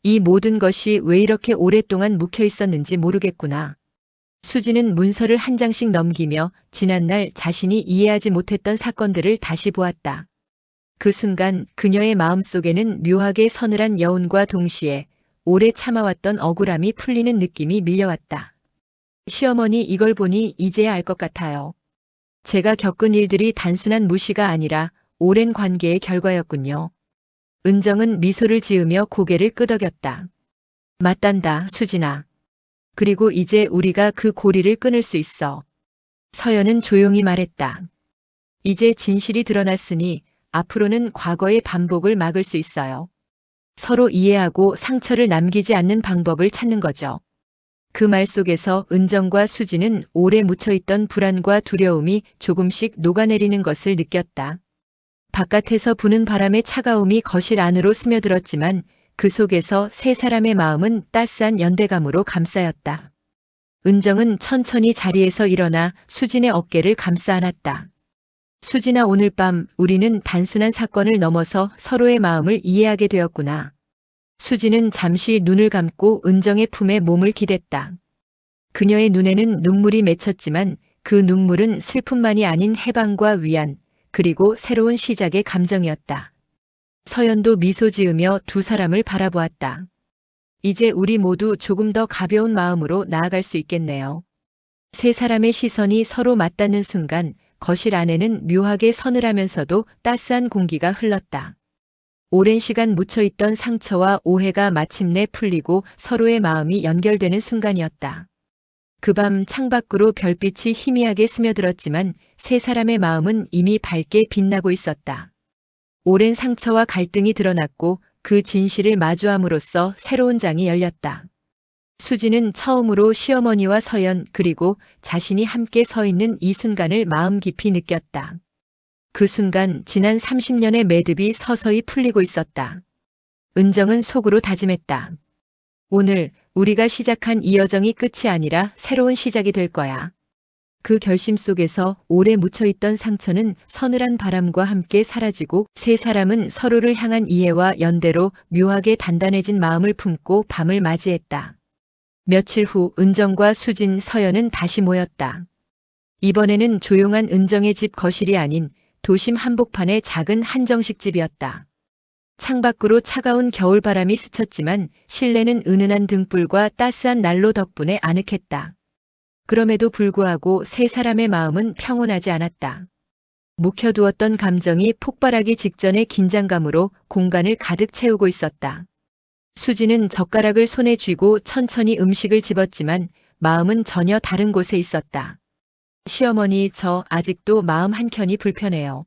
이 모든 것이 왜 이렇게 오랫동안 묵혀 있었는지 모르겠구나. 수진은 문서를 한 장씩 넘기며 지난날 자신이 이해하지 못했던 사건들을 다시 보았다. 그 순간 그녀의 마음속에는 묘하게 서늘한 여운과 동시에 오래 참아왔던 억울함이 풀리는 느낌이 밀려왔다. 시어머니, 이걸 보니 이제야 알 것 같아요. 제가 겪은 일들이 단순한 무시가 아니라 오랜 관계의 결과였군요. 은정은 미소를 지으며 고개를 끄덕였다. 맞단다, 수진아. 그리고 이제 우리가 그 고리를 끊을 수 있어. 서연은 조용히 말했다. 이제 진실이 드러났으니 앞으로는 과거의 반복을 막을 수 있어요. 서로 이해하고 상처를 남기지 않는 방법을 찾는 거죠. 그 말 속에서 은정과 수지는 오래 묻혀있던 불안과 두려움이 조금씩 녹아내리는 것을 느꼈다. 바깥에서 부는 바람의 차가움이 거실 안으로 스며들었지만 그 속에서 세 사람의 마음은 따스한 연대감으로 감싸였다. 은정은 천천히 자리에서 일어나 수진의 어깨를 감싸 안았다. 수진아, 오늘 밤 우리는 단순한 사건을 넘어서 서로의 마음을 이해하게 되었구나. 수진은 잠시 눈을 감고 은정의 품에 몸을 기댔다. 그녀의 눈에는 눈물이 맺혔지만 그 눈물은 슬픔만이 아닌 해방과 위안, 그리고 새로운 시작의 감정이었다. 서연도 미소 지으며 두 사람을 바라보았다. 이제 우리 모두 조금 더 가벼운 마음으로 나아갈 수 있겠네요. 세 사람의 시선이 서로 맞닿는 순간 거실 안에는 묘하게 서늘하면서도 따스한 공기가 흘렀다. 오랜 시간 묻혀있던 상처와 오해가 마침내 풀리고 서로의 마음이 연결되는 순간이었다. 그 밤 창밖으로 별빛이 희미하게 스며들었지만 세 사람의 마음은 이미 밝게 빛나고 있었다. 오랜 상처와 갈등이 드러났고 그 진실을 마주함으로써 새로운 장이 열렸다. 수지는 처음으로 시어머니와 서연 그리고 자신이 함께 서 있는 이 순간을 마음 깊이 느꼈다. 그 순간 지난 30년의 매듭이 서서히 풀리고 있었다. 은정은 속으로 다짐했다. 오늘 우리가 시작한 이 여정이 끝이 아니라 새로운 시작이 될 거야. 그 결심 속에서 오래 묻혀있던 상처는 서늘한 바람과 함께 사라지고 세 사람은 서로를 향한 이해와 연대로 묘하게 단단해진 마음을 품고 밤을 맞이했다. 며칠 후 은정과 수진, 서연은 다시 모였다. 이번에는 조용한 은정의 집 거실이 아닌 도심 한복판의 작은 한정식 집이었다. 창밖으로 차가운 겨울바람이 스쳤지만 실내는 은은한 등불과 따스한 난로 덕분에 아늑했다. 그럼에도 불구하고 세 사람의 마음은 평온하지 않았다. 묵혀두었던 감정이 폭발하기 직전의 긴장감으로 공간을 가득 채우고 있었다. 수지는 젓가락을 손에 쥐고 천천히 음식을 집었지만 마음은 전혀 다른 곳에 있었다. 시어머니, 저 아직도 마음 한켠이 불편해요.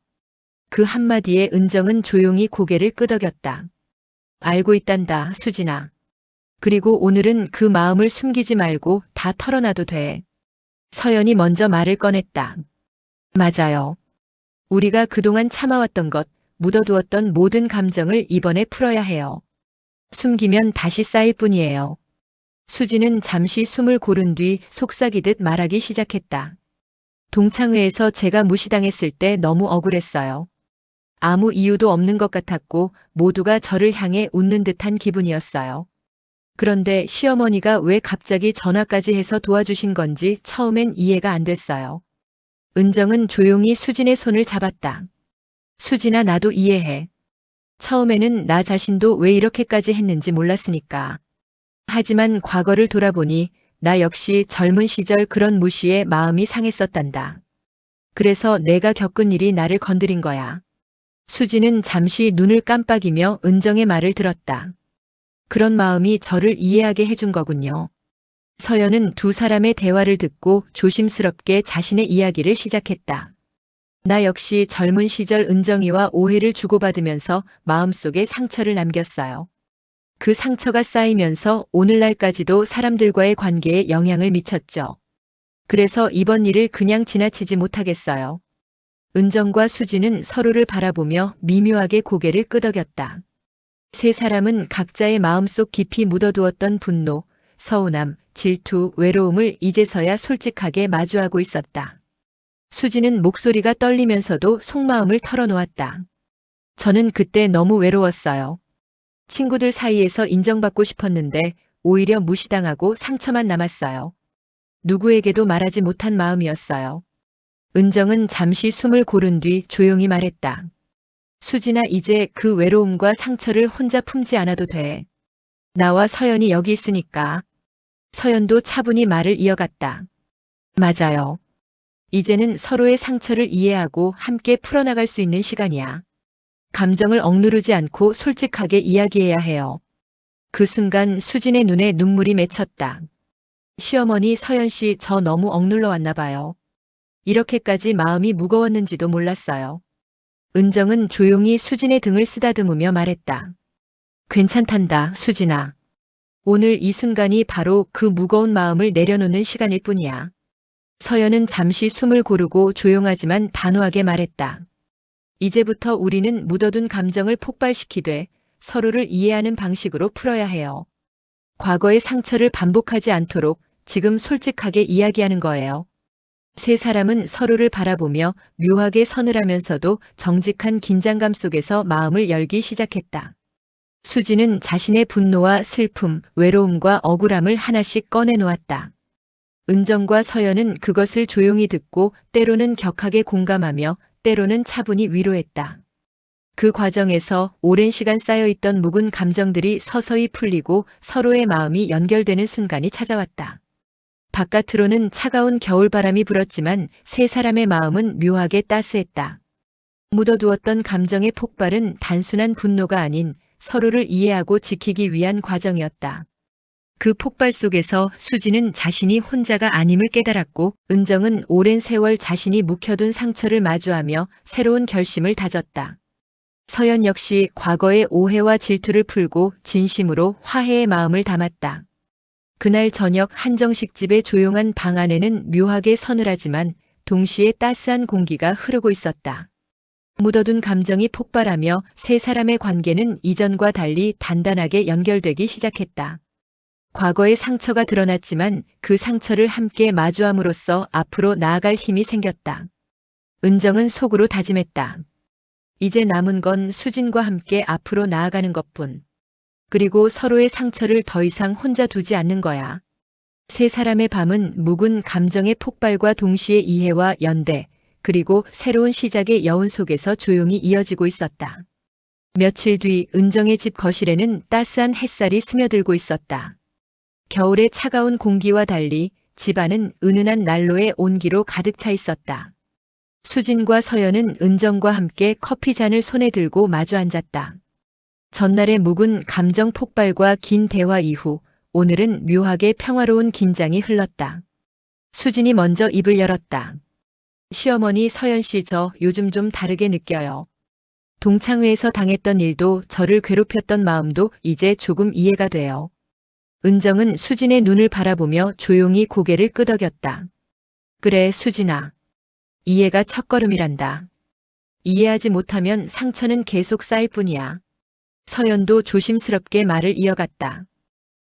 그 한마디에 은정은 조용히 고개를 끄덕였다. 알고 있단다, 수진아. 그리고 오늘은 그 마음을 숨기지 말고 다 털어놔도 돼. 서연이 먼저 말을 꺼냈다. 맞아요. 우리가 그동안 참아왔던 것, 묻어두었던 모든 감정을 이번에 풀어야 해요. 숨기면 다시 쌓일 뿐이에요. 수지는 잠시 숨을 고른 뒤 속삭이듯 말하기 시작했다. 동창회에서 제가 무시당했을 때 너무 억울했어요. 아무 이유도 없는 것 같았고 모두가 저를 향해 웃는 듯한 기분이었어요. 그런데 시어머니가 왜 갑자기 전화까지 해서 도와주신 건지 처음엔 이해가 안 됐어요. 은정은 조용히 수진의 손을 잡았다. 수진아, 나도 이해해. 처음에는 나 자신도 왜 이렇게까지 했는지 몰랐으니까. 하지만 과거를 돌아보니 나 역시 젊은 시절 그런 무시에 마음이 상했었단다. 그래서 내가 겪은 일이 나를 건드린 거야. 수지는 잠시 눈을 깜빡이며 은정의 말을 들었다. 그런 마음이 저를 이해하게 해준 거군요. 서연은 두 사람의 대화를 듣고 조심스럽게 자신의 이야기를 시작했다. 나 역시 젊은 시절 은정이와 오해를 주고받으면서 마음속에 상처를 남겼어요. 그 상처가 쌓이면서 오늘날까지도 사람들과의 관계에 영향을 미쳤죠. 그래서 이번 일을 그냥 지나치지 못하겠어요. 은정과 수지는 서로를 바라보며 미묘하게 고개를 끄덕였다. 세 사람은 각자의 마음속 깊이 묻어두었던 분노, 서운함, 질투, 외로움을 이제서야 솔직하게 마주하고 있었다. 수지는 목소리가 떨리면서도 속마음을 털어놓았다. 저는 그때 너무 외로웠어요. 친구들 사이에서 인정받고 싶었는데 오히려 무시당하고 상처만 남았어요. 누구에게도 말하지 못한 마음이었어요. 은정은 잠시 숨을 고른 뒤 조용히 말했다. 수진아, 이제 그 외로움과 상처를 혼자 품지 않아도 돼. 나와 서연이 여기 있으니까. 서연도 차분히 말을 이어갔다. 맞아요. 이제는 서로의 상처를 이해하고 함께 풀어나갈 수 있는 시간이야. 감정을 억누르지 않고 솔직하게 이야기해야 해요. 그 순간 수진의 눈에 눈물이 맺혔다. 시어머니, 서연 씨, 저 너무 억눌러 왔나 봐요. 이렇게까지 마음이 무거웠는지도 몰랐어요. 은정은 조용히 수진의 등을 쓰다듬으며 말했다. 괜찮단다, 수진아. 오늘 이 순간이 바로 그 무거운 마음을 내려놓는 시간일 뿐이야. 서연은 잠시 숨을 고르고 조용하지만 단호하게 말했다. 이제부터 우리는 묻어둔 감정을 폭발시키되 서로를 이해하는 방식으로 풀어야 해요. 과거의 상처를 반복하지 않도록 지금 솔직하게 이야기하는 거예요. 세 사람은 서로를 바라보며 묘하게 서늘하면서도 정직한 긴장감 속에서 마음을 열기 시작했다. 수지는 자신의 분노와 슬픔, 외로움과 억울함을 하나씩 꺼내놓았다. 은정과 서연은 그것을 조용히 듣고 때로는 격하게 공감하며 때로는 차분히 위로했다. 그 과정에서 오랜 시간 쌓여있던 묵은 감정들이 서서히 풀리고 서로의 마음이 연결되는 순간이 찾아왔다. 바깥으로는 차가운 겨울바람이 불었지만 세 사람의 마음은 묘하게 따스했다. 묻어두었던 감정의 폭발은 단순한 분노가 아닌 서로를 이해하고 지키기 위한 과정이었다. 그 폭발 속에서 수지는 자신이 혼자가 아님을 깨달았고 은정은 오랜 세월 자신이 묵혀둔 상처를 마주하며 새로운 결심을 다졌다. 서연 역시 과거의 오해와 질투를 풀고 진심으로 화해의 마음을 담았다. 그날 저녁 한정식집의 조용한 방 안에는 묘하게 서늘하지만 동시에 따스한 공기가 흐르고 있었다. 묻어둔 감정이 폭발하며 세 사람의 관계는 이전과 달리 단단하게 연결되기 시작했다. 과거의 상처가 드러났지만 그 상처를 함께 마주함으로써 앞으로 나아갈 힘이 생겼다. 은정은 속으로 다짐했다. 이제 남은 건 수진과 함께 앞으로 나아가는 것뿐. 그리고 서로의 상처를 더 이상 혼자 두지 않는 거야. 세 사람의 밤은 묵은 감정의 폭발과 동시에 이해와 연대, 그리고 새로운 시작의 여운 속에서 조용히 이어지고 있었다. 며칠 뒤 은정의 집 거실에는 따스한 햇살이 스며들고 있었다. 겨울의 차가운 공기와 달리 집안은 은은한 난로의 온기로 가득 차 있었다. 수진과 서연은 은정과 함께 커피잔을 손에 들고 마주 앉았다. 전날의 묵은 감정 폭발과 긴 대화 이후 오늘은 묘하게 평화로운 긴장이 흘렀다. 수진이 먼저 입을 열었다. 시어머니 서연 씨, 저 요즘 좀 다르게 느껴요. 동창회에서 당했던 일도 저를 괴롭혔던 마음도 이제 조금 이해가 돼요. 은정은 수진의 눈을 바라보며 조용히 고개를 끄덕였다. 그래, 수진아. 이해가 첫걸음이란다. 이해하지 못하면 상처는 계속 쌓일 뿐이야. 서연도 조심스럽게 말을 이어갔다.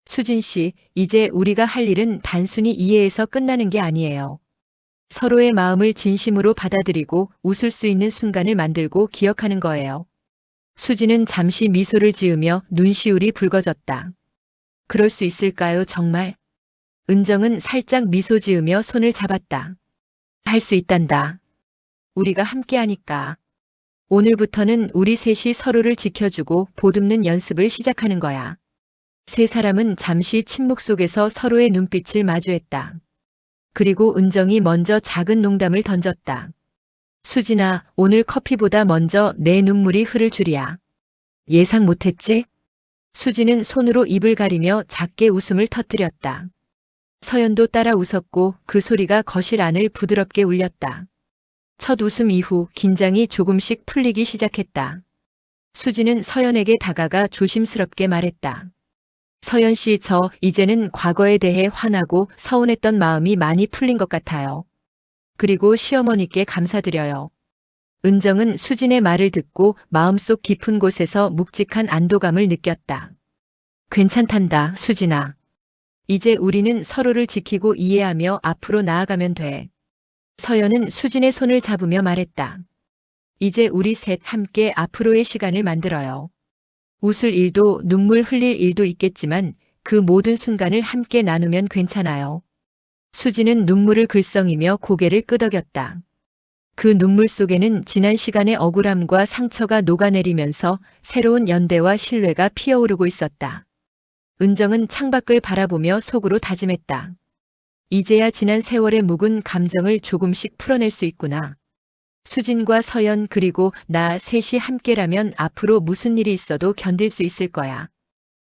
수진 씨, 이제 우리가 할 일은 단순히 이해해서 끝나는 게 아니에요. 서로의 마음을 진심으로 받아들이고 웃을 수 있는 순간을 만들고 기억하는 거예요. 수진은 잠시 미소를 지으며 눈시울이 붉어졌다. 그럴 수 있을까요, 정말? 은정은 살짝 미소 지으며 손을 잡았다. 할 수 있단다. 우리가 함께하니까. 오늘부터는 우리 셋이 서로를 지켜주고 보듬는 연습을 시작하는 거야. 세 사람은 잠시 침묵 속에서 서로의 눈빛을 마주했다. 그리고 은정이 먼저 작은 농담을 던졌다. 수진아, 오늘 커피보다 먼저 내 눈물이 흐를 줄이야. 예상 못했지? 수진은 손으로 입을 가리며 작게 웃음을 터뜨렸다. 서연도 따라 웃었고 그 소리가 거실 안을 부드럽게 울렸다. 첫 웃음 이후 긴장이 조금씩 풀리기 시작했다. 수진은 서연에게 다가가 조심스럽게 말했다. 서연 씨, 저 이제는 과거에 대해 화나고 서운했던 마음이 많이 풀린 것 같아요. 그리고 시어머니께 감사드려요. 은정은 수진의 말을 듣고 마음속 깊은 곳에서 묵직한 안도감을 느꼈다. 괜찮단다, 수진아. 이제 우리는 서로를 지키고 이해하며 앞으로 나아가면 돼. 서연은 수진의 손을 잡으며 말했다. 이제 우리 셋 함께 앞으로의 시간을 만들어요. 웃을 일도 눈물 흘릴 일도 있겠지만 그 모든 순간을 함께 나누면 괜찮아요. 수진은 눈물을 글썽이며 고개를 끄덕였다. 그 눈물 속에는 지난 시간의 억울함과 상처가 녹아내리면서 새로운 연대와 신뢰가 피어오르고 있었다. 은정은 창밖을 바라보며 속으로 다짐했다. 이제야 지난 세월의 묵은 감정을 조금씩 풀어낼 수 있구나. 수진과 서연 그리고 나 셋이 함께라면 앞으로 무슨 일이 있어도 견딜 수 있을 거야.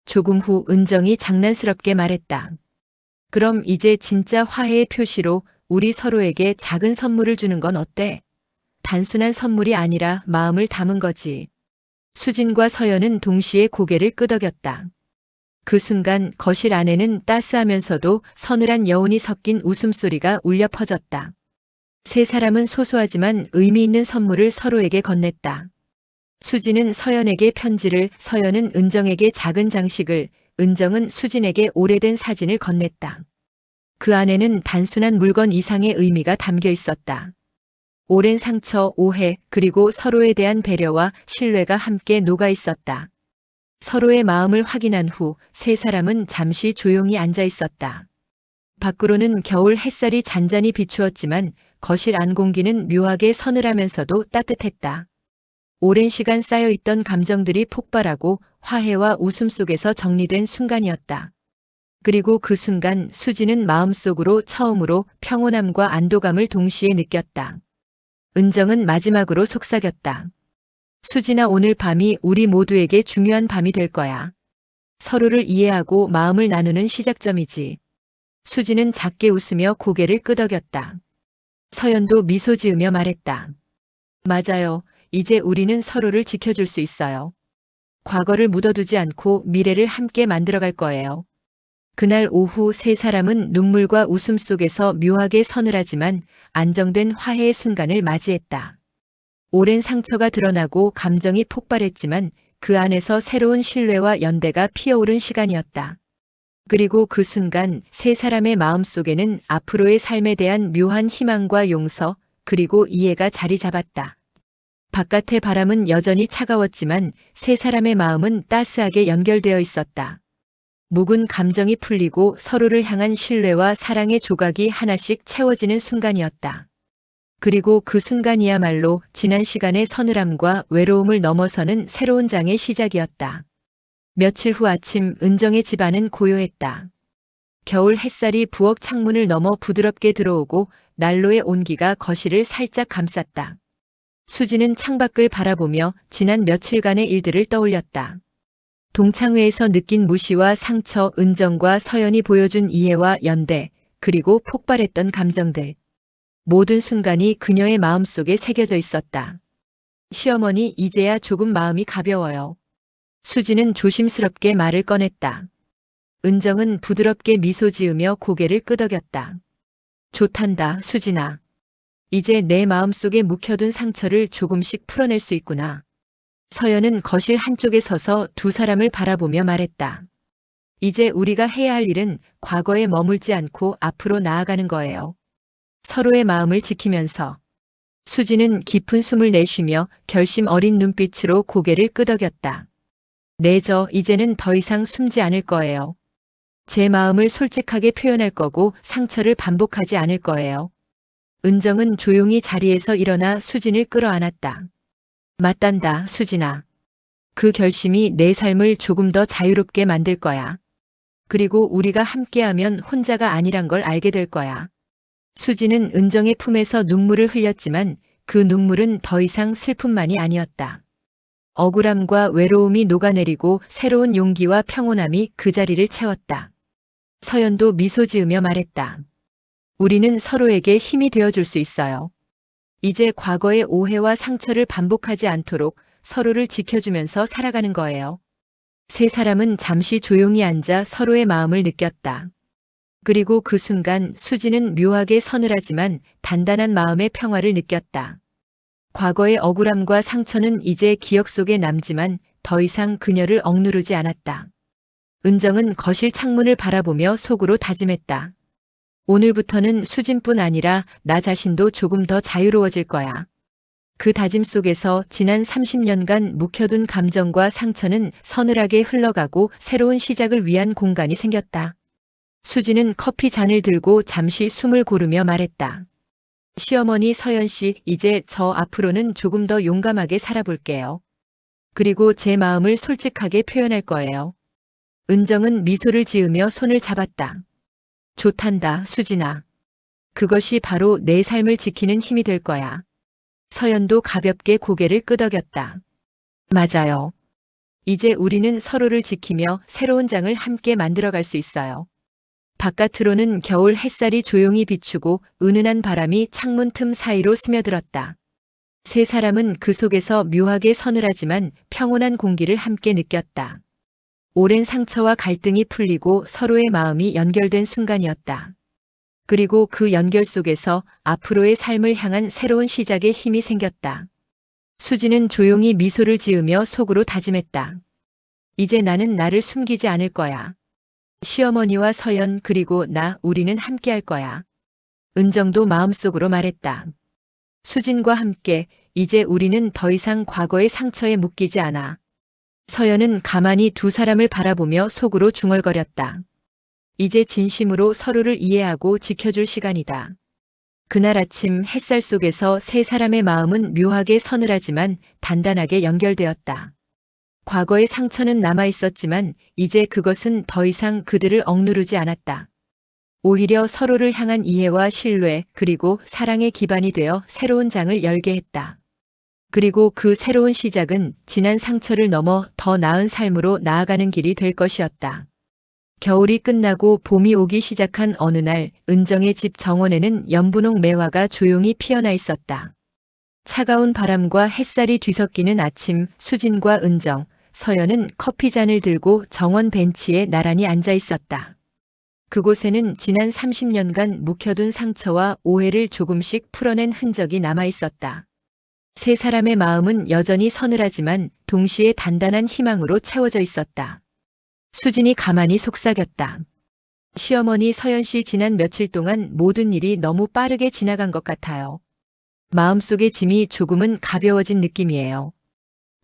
조금 후 은정이 장난스럽게 말했다. 그럼 이제 진짜 화해의 표시로 우리 서로에게 작은 선물을 주는 건 어때? 단순한 선물이 아니라 마음을 담은 거지. 수진과 서연은 동시에 고개를 끄덕였다. 그 순간 거실 안에는 따스하면서도 서늘한 여운이 섞인 웃음소리가 울려 퍼졌다. 세 사람은 소소하지만 의미 있는 선물을 서로에게 건넸다. 수진은 서연에게 편지를, 서연은 은정에게 작은 장식을, 은정은 수진에게 오래된 사진을 건넸다. 그 안에는 단순한 물건 이상의 의미가 담겨 있었다. 오랜 상처, 오해, 그리고 서로에 대한 배려와 신뢰가 함께 녹아 있었다. 서로의 마음을 확인한 후 세 사람은 잠시 조용히 앉아 있었다. 밖으로는 겨울 햇살이 잔잔히 비추었지만 거실 안 공기는 묘하게 서늘하면서도 따뜻했다. 오랜 시간 쌓여있던 감정들이 폭발하고 화해와 웃음 속에서 정리된 순간이었다. 그리고 그 순간 수지는 마음속으로 처음으로 평온함과 안도감을 동시에 느꼈다. 은정은 마지막으로 속삭였다. 수진아, 오늘 밤이 우리 모두에게 중요한 밤이 될 거야. 서로를 이해하고 마음을 나누는 시작점이지. 수지는 작게 웃으며 고개를 끄덕였다. 서연도 미소 지으며 말했다. 맞아요. 이제 우리는 서로를 지켜줄 수 있어요. 과거를 묻어두지 않고 미래를 함께 만들어갈 거예요. 그날 오후 세 사람은 눈물과 웃음 속에서 묘하게 서늘하지만 안정된 화해의 순간을 맞이했다. 오랜 상처가 드러나고 감정이 폭발했지만 그 안에서 새로운 신뢰와 연대가 피어오른 시간이었다. 그리고 그 순간 세 사람의 마음속에는 앞으로의 삶에 대한 묘한 희망과 용서, 그리고 이해가 자리 잡았다. 바깥의 바람은 여전히 차가웠지만 세 사람의 마음은 따스하게 연결되어 있었다. 묵은 감정이 풀리고 서로를 향한 신뢰와 사랑의 조각이 하나씩 채워지는 순간이었다. 그리고 그 순간이야말로 지난 시간의 서늘함과 외로움을 넘어서는 새로운 장의 시작이었다. 며칠 후 아침 은정의 집안은 고요했다. 겨울 햇살이 부엌 창문을 넘어 부드럽게 들어오고 난로의 온기가 거실을 살짝 감쌌다. 수지는 창밖을 바라보며 지난 며칠간의 일들을 떠올렸다. 동창회에서 느낀 무시와 상처, 은정과 서연이 보여준 이해와 연대, 그리고 폭발했던 감정들. 모든 순간이 그녀의 마음속에 새겨져 있었다. 시어머니, 이제야 조금 마음이 가벼워요. 수지는 조심스럽게 말을 꺼냈다. 은정은 부드럽게 미소 지으며 고개를 끄덕였다. 좋단다, 수진아. 이제 내 마음속에 묵혀둔 상처를 조금씩 풀어낼 수 있구나. 서연은 거실 한쪽에 서서 두 사람을 바라보며 말했다. 이제 우리가 해야 할 일은 과거에 머물지 않고 앞으로 나아가는 거예요. 서로의 마음을 지키면서. 수지는 깊은 숨을 내쉬며 결심 어린 눈빛으로 고개를 끄덕였다. 네, 저 이제는 더 이상 숨지 않을 거예요. 제 마음을 솔직하게 표현할 거고 상처를 반복하지 않을 거예요. 은정은 조용히 자리에서 일어나 수진을 끌어안았다. 맞단다, 수진아. 그 결심이 내 삶을 조금 더 자유롭게 만들 거야. 그리고 우리가 함께하면 혼자가 아니란 걸 알게 될 거야. 수지는 은정의 품에서 눈물을 흘렸지만 그 눈물은 더 이상 슬픔만이 아니었다. 억울함과 외로움이 녹아내리고 새로운 용기와 평온함이 그 자리를 채웠다. 서연도 미소 지으며 말했다. 우리는 서로에게 힘이 되어줄 수 있어요. 이제 과거의 오해와 상처를 반복하지 않도록 서로를 지켜주면서 살아가는 거예요. 세 사람은 잠시 조용히 앉아 서로의 마음을 느꼈다. 그리고 그 순간 수지는 묘하게 서늘하지만 단단한 마음의 평화를 느꼈다. 과거의 억울함과 상처는 이제 기억 속에 남지만 더 이상 그녀를 억누르지 않았다. 은정은 거실 창문을 바라보며 속으로 다짐했다. 오늘부터는 수진뿐 아니라 나 자신도 조금 더 자유로워질 거야. 그 다짐 속에서 지난 30년간 묵혀둔 감정과 상처는 서늘하게 흘러가고 새로운 시작을 위한 공간이 생겼다. 수지는 커피 잔을 들고 잠시 숨을 고르며 말했다. 시어머니 서연 씨, 이제 저 앞으로는 조금 더 용감하게 살아볼게요. 그리고 제 마음을 솔직하게 표현할 거예요. 은정은 미소를 지으며 손을 잡았다. 좋단다, 수진아. 그것이 바로 내 삶을 지키는 힘이 될 거야. 서연도 가볍게 고개를 끄덕였다. 맞아요. 이제 우리는 서로를 지키며 새로운 장을 함께 만들어갈 수 있어요. 바깥으로는 겨울 햇살이 조용히 비추고 은은한 바람이 창문 틈 사이로 스며들었다. 세 사람은 그 속에서 묘하게 서늘하지만 평온한 공기를 함께 느꼈다. 오랜 상처와 갈등이 풀리고 서로의 마음이 연결된 순간이었다. 그리고 그 연결 속에서 앞으로의 삶을 향한 새로운 시작의 힘이 생겼다. 수지는 조용히 미소를 지으며 속으로 다짐했다. 이제 나는 나를 숨기지 않을 거야. 시어머니와 서연 그리고 나, 우리는 함께할 거야. 은정도 마음속으로 말했다. 수진과 함께 이제 우리는 더 이상 과거의 상처에 묶이지 않아. 서연은 가만히 두 사람을 바라보며 속으로 중얼거렸다. 이제 진심으로 서로를 이해하고 지켜줄 시간이다. 그날 아침 햇살 속에서 세 사람의 마음은 묘하게 서늘하지만 단단하게 연결되었다. 과거의 상처는 남아있었지만 이제 그것은 더 이상 그들을 억누르지 않았다. 오히려 서로를 향한 이해와 신뢰 그리고 사랑의 기반이 되어 새로운 장을 열게 했다. 그리고 그 새로운 시작은 지난 상처를 넘어 더 나은 삶으로 나아가는 길이 될 것이었다. 겨울이 끝나고 봄이 오기 시작한 어느 날 은정의 집 정원에는 연분홍 매화가 조용히 피어나 있었다. 차가운 바람과 햇살이 뒤섞이는 아침 수진과 은정, 서연은 커피잔을 들고 정원 벤치에 나란히 앉아 있었다. 그곳에는 지난 30년간 묵혀둔 상처와 오해를 조금씩 풀어낸 흔적이 남아 있었다. 세 사람의 마음은 여전히 서늘하지만 동시에 단단한 희망으로 채워져 있었다. 수진이 가만히 속삭였다. 시어머니 서연 씨, 지난 며칠 동안 모든 일이 너무 빠르게 지나간 것 같아요. 마음속의 짐이 조금은 가벼워진 느낌이에요.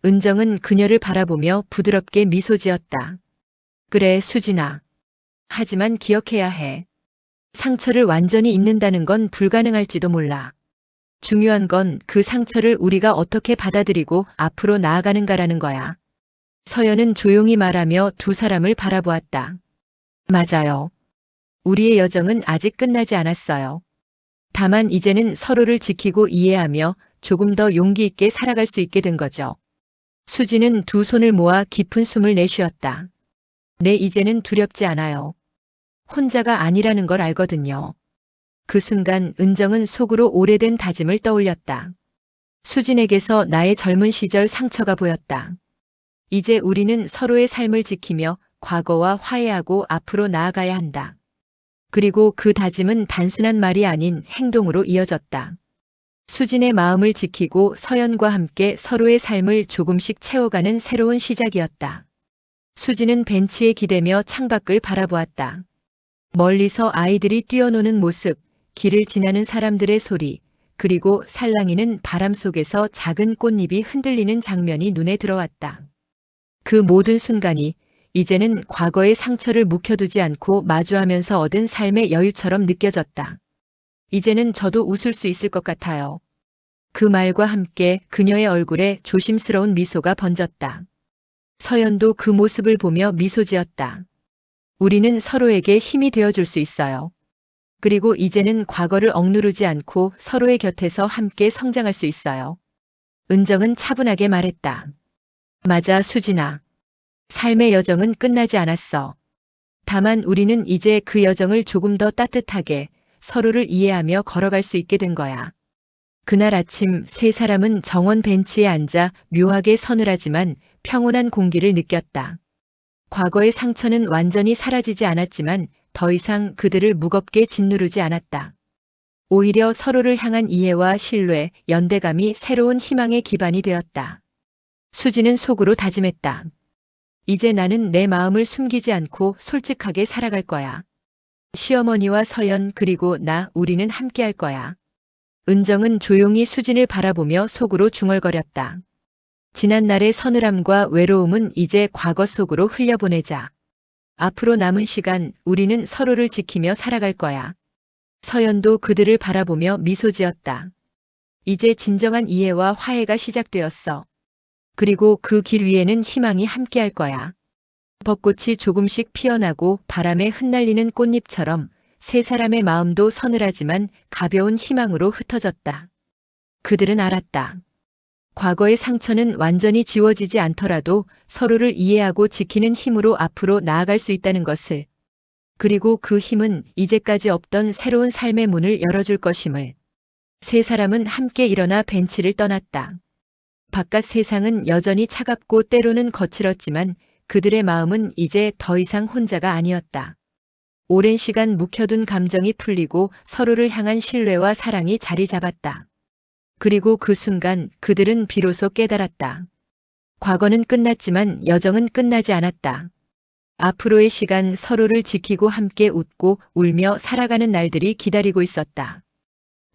은정은 그녀를 바라보며 부드럽게 미소 지었다. 그래, 수진아. 하지만 기억해야 해. 상처를 완전히 잊는다는 건 불가능할지도 몰라. 중요한 건 그 상처를 우리가 어떻게 받아들이고 앞으로 나아가는가라는 거야. 서연은 조용히 말하며 두 사람을 바라보았다. 맞아요. 우리의 여정은 아직 끝나지 않았어요. 다만 이제는 서로를 지키고 이해하며 조금 더 용기 있게 살아갈 수 있게 된 거죠. 수지는 두 손을 모아 깊은 숨을 내쉬었다. 네, 이제는 두렵지 않아요. 혼자가 아니라는 걸 알거든요. 그 순간 은정은 속으로 오래된 다짐을 떠올렸다. 수진에게서 나의 젊은 시절 상처가 보였다. 이제 우리는 서로의 삶을 지키며 과거와 화해하고 앞으로 나아가야 한다. 그리고 그 다짐은 단순한 말이 아닌 행동으로 이어졌다. 수진의 마음을 지키고 서연과 함께 서로의 삶을 조금씩 채워가는 새로운 시작이었다. 수진은 벤치에 기대며 창밖을 바라보았다. 멀리서 아이들이 뛰어노는 모습, 길을 지나는 사람들의 소리, 그리고 살랑이는 바람 속에서 작은 꽃잎이 흔들리는 장면이 눈에 들어왔다. 그 모든 순간이 이제는 과거의 상처를 묵혀두지 않고 마주하면서 얻은 삶의 여유처럼 느껴졌다. 이제는 저도 웃을 수 있을 것 같아요. 그 말과 함께 그녀의 얼굴에 조심스러운 미소가 번졌다. 서연도 그 모습을 보며 미소 지었다. 우리는 서로에게 힘이 되어줄 수 있어요. 그리고 이제는 과거를 억누르지 않고 서로의 곁에서 함께 성장할 수 있어요. 은정은 차분하게 말했다. 맞아, 수진아. 삶의 여정은 끝나지 않았어. 다만 우리는 이제 그 여정을 조금 더 따뜻하게 서로를 이해하며 걸어갈 수 있게 된 거야. 그날 아침 세 사람은 정원 벤치에 앉아 묘하게 서늘하지만 평온한 공기를 느꼈다. 과거의 상처는 완전히 사라지지 않았지만 더 이상 그들을 무겁게 짓누르지 않았다. 오히려 서로를 향한 이해와 신뢰, 연대감이 새로운 희망의 기반이 되었다. 수지는 속으로 다짐했다. 이제 나는 내 마음을 숨기지 않고 솔직하게 살아갈 거야. 시어머니와 서연 그리고 나 우리는 함께 할 거야. 은정은 조용히 수진을 바라보며 속으로 중얼거렸다. 지난날의 서늘함과 외로움은 이제 과거 속으로 흘려보내자. 앞으로 남은 시간 우리는 서로를 지키며 살아갈 거야. 서연도 그들을 바라보며 미소 지었다. 이제 진정한 이해와 화해가 시작되었어. 그리고 그 길 위에는 희망이 함께할 거야. 벚꽃이 조금씩 피어나고 바람에 흩날리는 꽃잎처럼 세 사람의 마음도 서늘하지만 가벼운 희망으로 흩어졌다. 그들은 알았다. 과거의 상처는 완전히 지워지지 않더라도 서로를 이해하고 지키는 힘으로 앞으로 나아갈 수 있다는 것을. 그리고 그 힘은 이제까지 없던 새로운 삶의 문을 열어줄 것임을. 세 사람은 함께 일어나 벤치를 떠났다. 바깥 세상은 여전히 차갑고 때로는 거칠었지만 그들의 마음은 이제 더 이상 혼자가 아니었다. 오랜 시간 묵혀둔 감정이 풀리고 서로를 향한 신뢰와 사랑이 자리 잡았다. 그리고 그 순간 그들은 비로소 깨달았다. 과거는 끝났지만 여정은 끝나지 않았다. 앞으로의 시간 서로를 지키고 함께 웃고 울며 살아가는 날들이 기다리고 있었다.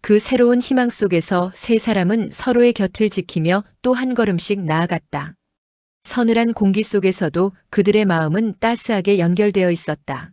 그 새로운 희망 속에서 세 사람은 서로의 곁을 지키며 또 한 걸음씩 나아갔다. 서늘한 공기 속에서도 그들의 마음은 따스하게 연결되어 있었다.